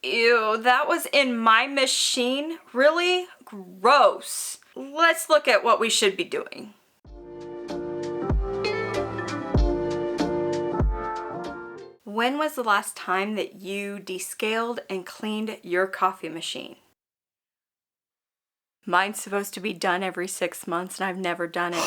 Ew, that was in my machine? Really? Gross. Let's look at what we should be doing. When was the last time that you descaled and cleaned your coffee machine? Mine's supposed to be done every 6 months and I've never done it.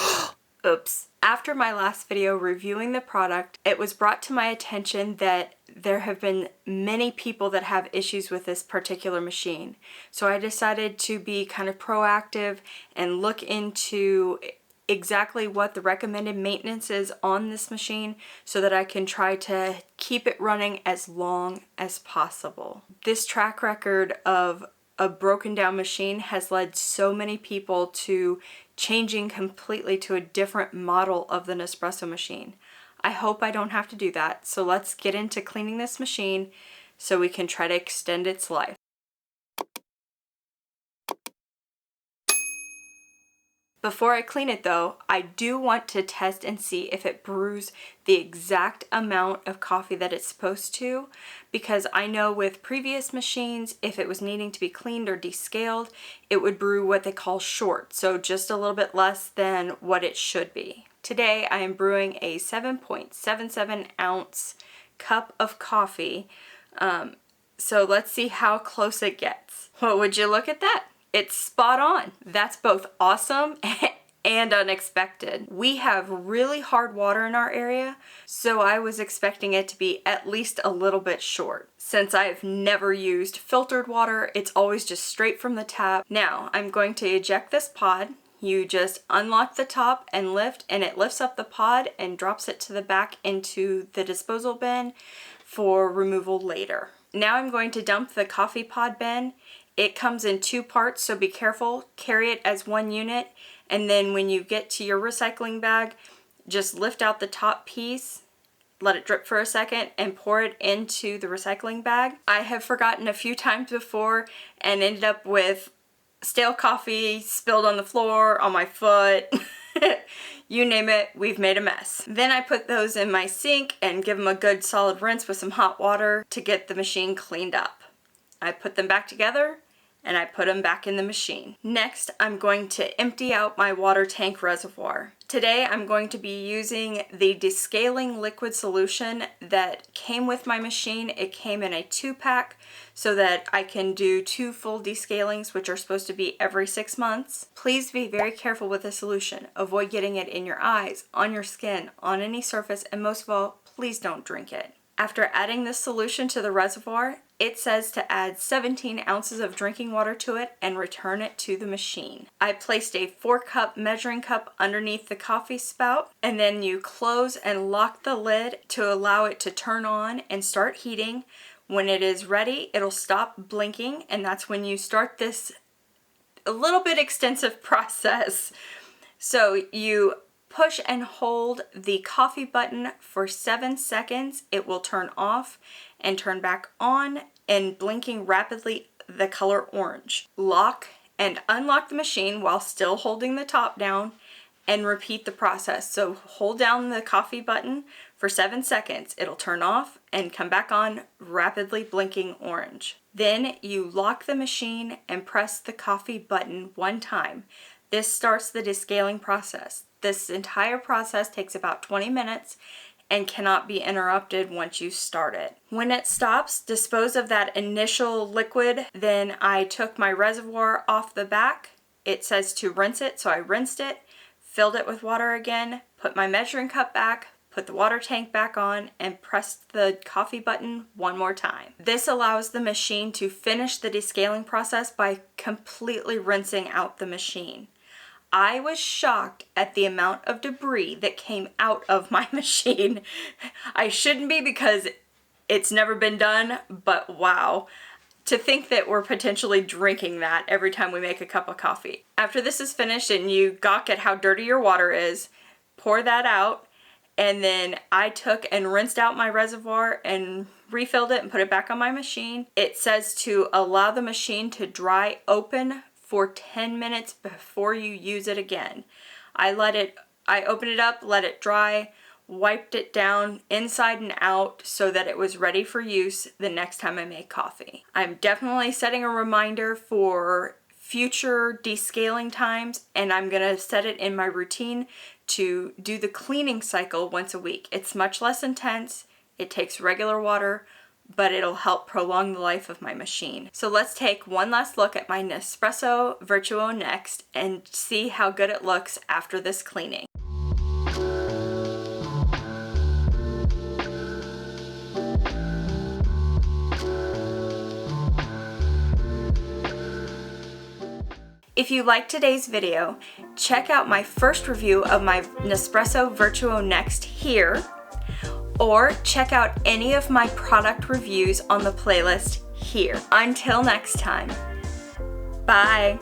Oops. After my last video reviewing the product, it was brought to my attention that there have been many people that have issues with this particular machine. So I decided to be kind of proactive and look into exactly what the recommended maintenance is on this machine so that I can try to keep it running as long as possible. This track record of a broken down machine has led so many people to changing completely to a different model of the Nespresso machine. I hope I don't have to do that, so let's get into cleaning this machine so we can try to extend its life. Before I clean it though, I do want to test and see if it brews the exact amount of coffee that it's supposed to, because I know with previous machines, if it was needing to be cleaned or descaled, it would brew what they call short, so just a little bit less than what it should be. Today I am brewing a 7.77 ounce cup of coffee, so let's see how close it gets. Well, would you look at that? It's spot on. That's both awesome and unexpected. We have really hard water in our area, so I was expecting it to be at least a little bit short. Since I've never used filtered water, it's always just straight from the tap. Now, I'm going to eject this pod. You just unlock the top and lift, and it lifts up the pod and drops it to the back into the disposal bin for removal later. Now I'm going to dump the coffee pod bin. It comes in 2 parts, so be careful. Carry it as one unit, and then when you get to your recycling bag, just lift out the top piece, let it drip for a second, and pour it into the recycling bag. I have forgotten a few times before and ended up with stale coffee spilled on the floor, on my foot. You name it, we've made a mess. Then I put those in my sink and give them a good solid rinse with some hot water to get the machine cleaned up. I put them back together and I put them back in the machine. Next, I'm going to empty out my water tank reservoir. Today, I'm going to be using the Descaling liquid solution that came with my machine. It came in a 2-pack so that I can do 2 full descalings, which are supposed to be every 6 months. Please be very careful with the solution. Avoid getting it in your eyes, on your skin, on any surface, and most of all, please don't drink it. After adding this solution to the reservoir, it says to add 17 ounces of drinking water to it and return it to the machine. I placed a 4-cup measuring cup underneath the coffee spout, and then you close and lock the lid to allow it to turn on and start heating. When it is ready, it'll stop blinking, and that's when you start this a little bit extensive process. So you push and hold the coffee button for 7 seconds. It will turn off and turn back on, and blinking rapidly the color orange. Lock and unlock the machine while still holding the top down and repeat the process. So hold down the coffee button for 7 seconds. It'll turn off and come back on, rapidly blinking orange. Then you lock the machine and press the coffee button 1 time. This starts the descaling process. This entire process takes about 20 minutes and cannot be interrupted once you start it. When it stops, dispose of that initial liquid. Then I took my reservoir off the back. It says to rinse it, so I rinsed it, filled it with water again, put my measuring cup back, put the water tank back on, and pressed the coffee button 1 more time. This allows the machine to finish the descaling process by completely rinsing out the machine. I was shocked at the amount of debris that came out of my machine. I shouldn't be because it's never been done, but wow. To think that we're potentially drinking that every time we make a cup of coffee. After this is finished and you gawk at how dirty your water is, pour that out, and then I took and rinsed out my reservoir and refilled it and put it back on my machine. It says to allow the machine to dry open for 10 minutes before you use it again. I open it up, let it dry, wiped it down inside and out so that it was ready for use the next time I make coffee. I'm definitely setting a reminder for future descaling times, and I'm gonna set it in my routine to do the cleaning cycle once a week. It's much less intense, it takes regular water, but it'll help prolong the life of my machine. So let's take one last look at my NESPRESSO Vertuo Next and see how good it looks after this cleaning. If you liked today's video, check out my first review of my NESPRESSO Vertuo Next here, or check out any of my product reviews on the playlist here. Until next time, bye!